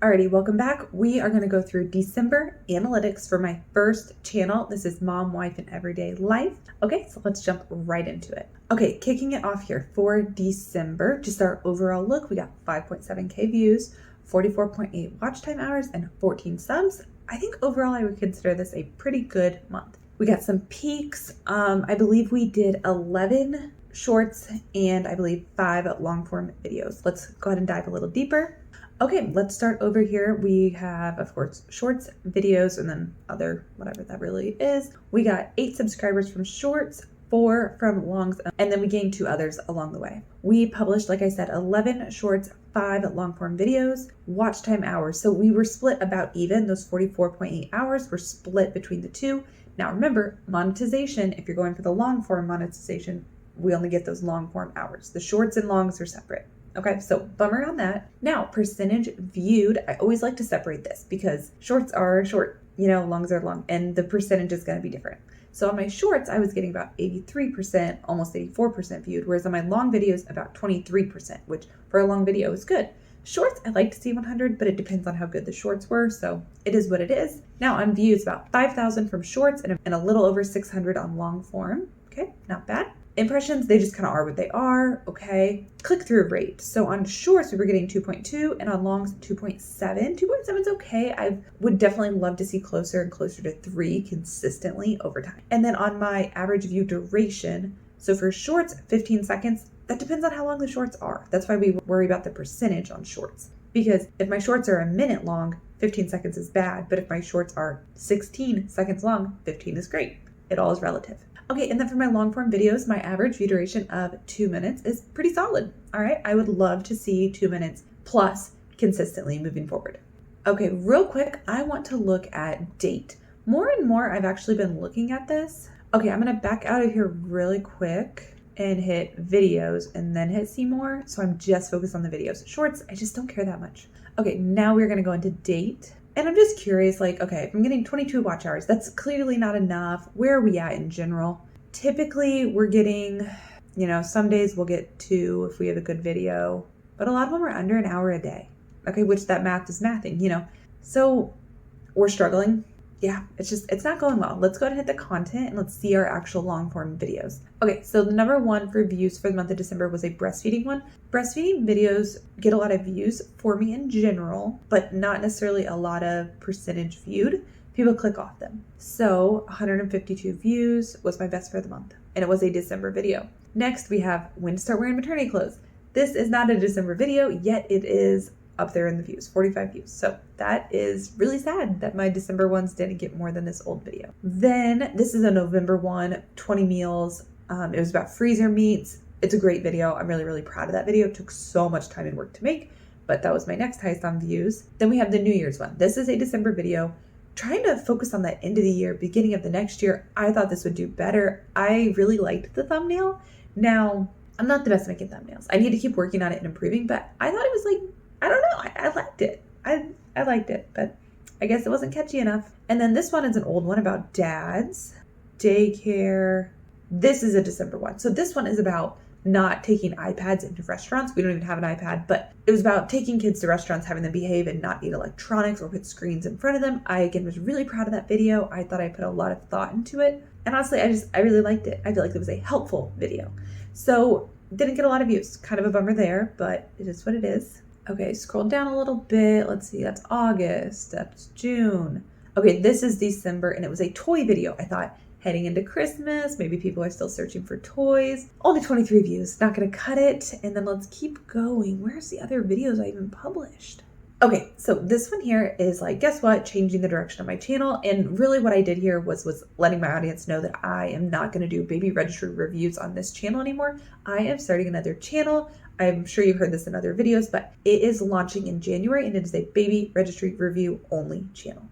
Alrighty, welcome back. We are going to go through December analytics for my first channel. This is Mom, Wife, and Everyday Life. Okay, so let's jump right into it. Okay, kicking it off here for December, just our overall look, we got 5.7K views, 44.8 watch time hours, and 14 subs. I think overall I would consider this a pretty good month. We got some peaks. I believe we did 11 shorts and I believe 5 long form videos. Let's go ahead and dive a little deeper. Okay, let's start over here. We have, of course, shorts, videos, and then other, whatever that really is. We got 8 subscribers from shorts, 4 from longs, and then we gained 2 others along the way. We published, like I said, 11 shorts, 5 long form videos, watch time hours. So we were split about even. Those 44.8 hours were split between the two. Now remember, monetization, if you're going for the long form monetization, we only get those long form hours. The shorts and longs are separate. Okay, so bummer on that. Now, percentage viewed, I always like to separate this because shorts are short, longs are long, and the percentage is going to be different. So on my shorts, I was getting about 83%, almost 84% viewed, whereas on my long videos, about 23%, which for a long video is good. Shorts, I like to see 100, but it depends on how good the shorts were, so it is what it is. Now on views, about 5,000 from shorts and a little over 600 on long form. Okay, not bad. Impressions, they just kind of are what they are, okay. Click-through rate. So on shorts, we were getting 2.2, and on longs, 2.7. 2.7 is okay. I would definitely love to see closer and closer to 3 consistently over time. And then on my average view duration, so for shorts, 15 seconds, that depends on how long the shorts are. That's why we worry about the percentage on shorts. Because if my shorts are a minute long, 15 seconds is bad. But if my shorts are 16 seconds long, 15 is great. It all is relative. Okay, and then for my long form videos, my average view duration of 2 minutes is pretty solid. All right, I would love to see 2 minutes plus consistently moving forward. Okay, real quick, I want to look at date. More and more, I've actually been looking at this. Okay, I'm gonna back out of here really quick and hit videos and then hit see more. So I'm just focused on the videos. Shorts, I just don't care that much. Okay, now we're gonna go into date. And I'm just curious, okay, if I'm getting 22 watch hours, that's clearly not enough. Where are we at in general? Typically, we're getting, some days we'll get 2 if we have a good video, but a lot of them are under an hour a day. Okay, which that math is mathing, So we're struggling. Yeah, it's not going well. Let's go ahead and hit the content and let's see our actual long form videos. Okay, so the number 1 for views for the month of December was a breastfeeding one. Breastfeeding videos get a lot of views for me in general, but not necessarily a lot of percentage viewed. People click off them. So 152 views was my best for the month, and it was a December video. Next, we have when to start wearing maternity clothes. This is not a December video, yet it is up there in the views, 45 views. So that is really sad that my December ones didn't get more than this old video. Then this is a November one, 20 meals. It was about freezer meats. It's a great video. I'm really, really proud of that video. It took so much time and work to make, but that was my next highest on views. Then we have the New Year's one. This is a December video. Trying to focus on the end of the year, beginning of the next year. I thought this would do better. I really liked the thumbnail. Now, I'm not the best at making thumbnails. I need to keep working on it and improving, but I thought it was I don't know. I liked it. I liked it, but I guess it wasn't catchy enough. And then this one is an old one about dads, daycare. This is a December one. So this one is about not taking iPads into restaurants. We don't even have an iPad, but it was about taking kids to restaurants, having them behave and not eat electronics or put screens in front of them. I, again, was really proud of that video. I thought I put a lot of thought into it. And honestly, I really liked it. I feel like it was a helpful video. So didn't get a lot of views. Kind of a bummer there, but it is what it is. Okay, scroll down a little bit. Let's see, that's August, that's June. Okay, this is December, and it was a toy video. I thought heading into Christmas, maybe people are still searching for toys. Only 23 views, not gonna cut it. And then let's keep going. Where's the other videos I even published? Okay, so this one here is guess what? Changing the direction of my channel. And really what I did here was letting my audience know that I am not gonna do baby registry reviews on this channel anymore. I am starting another channel. I'm sure you've heard this in other videos, but it is launching in January and it is a baby registry review only channel.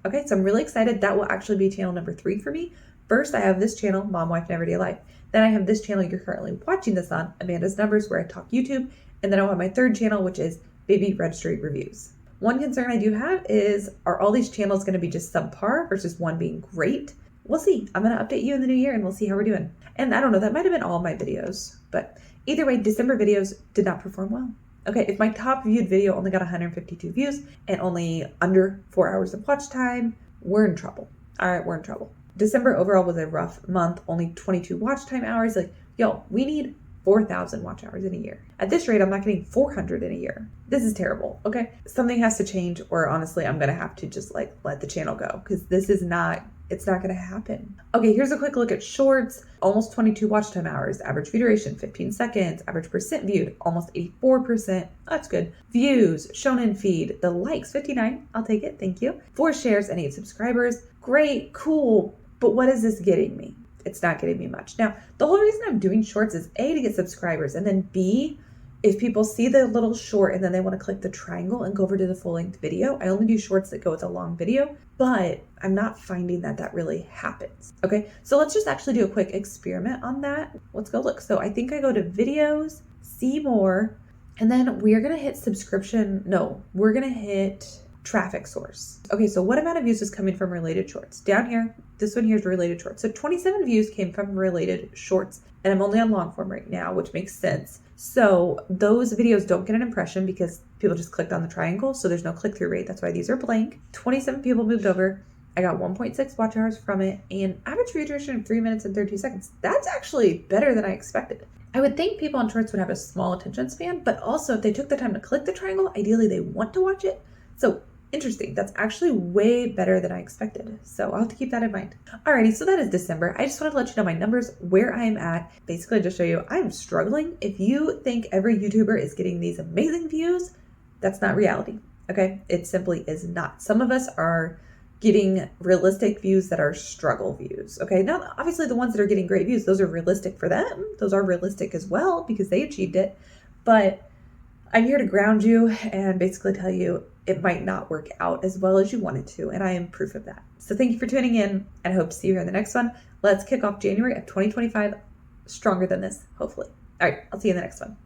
Okay, so I'm really excited. That will actually be channel number 3 for me. First, I have this channel, Mom, Wife, and Everyday Life. Then I have this channel you're currently watching this on, Amanda's Numbers, where I talk YouTube. And then I'll have my 3rd channel, which is baby registry reviews. One concern I do have is, are all these channels going to be just subpar versus one being great? We'll see. I'm going to update you in the new year and we'll see how we're doing. And I don't know, that might have been all my videos, but either way, December videos did not perform well. Okay, if my top viewed video only got 152 views and only under 4 hours of watch time, we're in trouble. All right, we're in trouble. December overall was a rough month, only 22 watch time hours. Like, yo, we need 4,000 watch hours in a year. At this rate, I'm not getting 400 in a year. This is terrible, okay? Something has to change, or honestly, I'm gonna have to just like let the channel go, because this is not, it's not gonna happen. Okay, here's a quick look at shorts. Almost 22 watch time hours, average view duration, 15 seconds, average percent viewed, almost 84%. That's good. Views, shown in feed, the likes, 59, I'll take it, thank you. 4 shares and 8 subscribers, great, cool, but what is this getting me? It's not getting me much. Now, the whole reason I'm doing shorts is A, to get subscribers, and then B, if people see the little short and then they want to click the triangle and go over to the full length video. I only do shorts that go with a long video, but I'm not finding that that really happens. Okay, so let's just actually do a quick experiment on that. Let's go look. So I think I go to videos, see more, and then we're going to hit subscription. No, we're going to hit traffic source. Okay, so what amount of views is coming from related shorts? Down here, this one here is related shorts. So 27 views came from related shorts, and I'm only on long form right now, which makes sense. So those videos don't get an impression because people just clicked on the triangle, so there's no click-through rate. That's why these are blank. 27 people moved over. I got 1.6 watch hours from it, and average view duration of 3 minutes and 32 seconds. That's actually better than I expected. I would think people on shorts would have a small attention span, but also if they took the time to click the triangle, ideally they want to watch it. So interesting. That's actually way better than I expected. So I'll have to keep that in mind. Alrighty, so that is December. I just wanted to let you know my numbers, where I'm at. Basically, just show you I'm struggling. If you think every YouTuber is getting these amazing views, that's not reality. Okay? It simply is not. Some of us are getting realistic views that are struggle views. Okay? Now, obviously the ones that are getting great views, those are realistic for them. Those are realistic as well because they achieved it. But I'm here to ground you and basically tell you it might not work out as well as you wanted to, and I am proof of that. So thank you for tuning in, and I hope to see you here in the next one. Let's kick off January of 2025 stronger than this, hopefully. All right, I'll see you in the next one.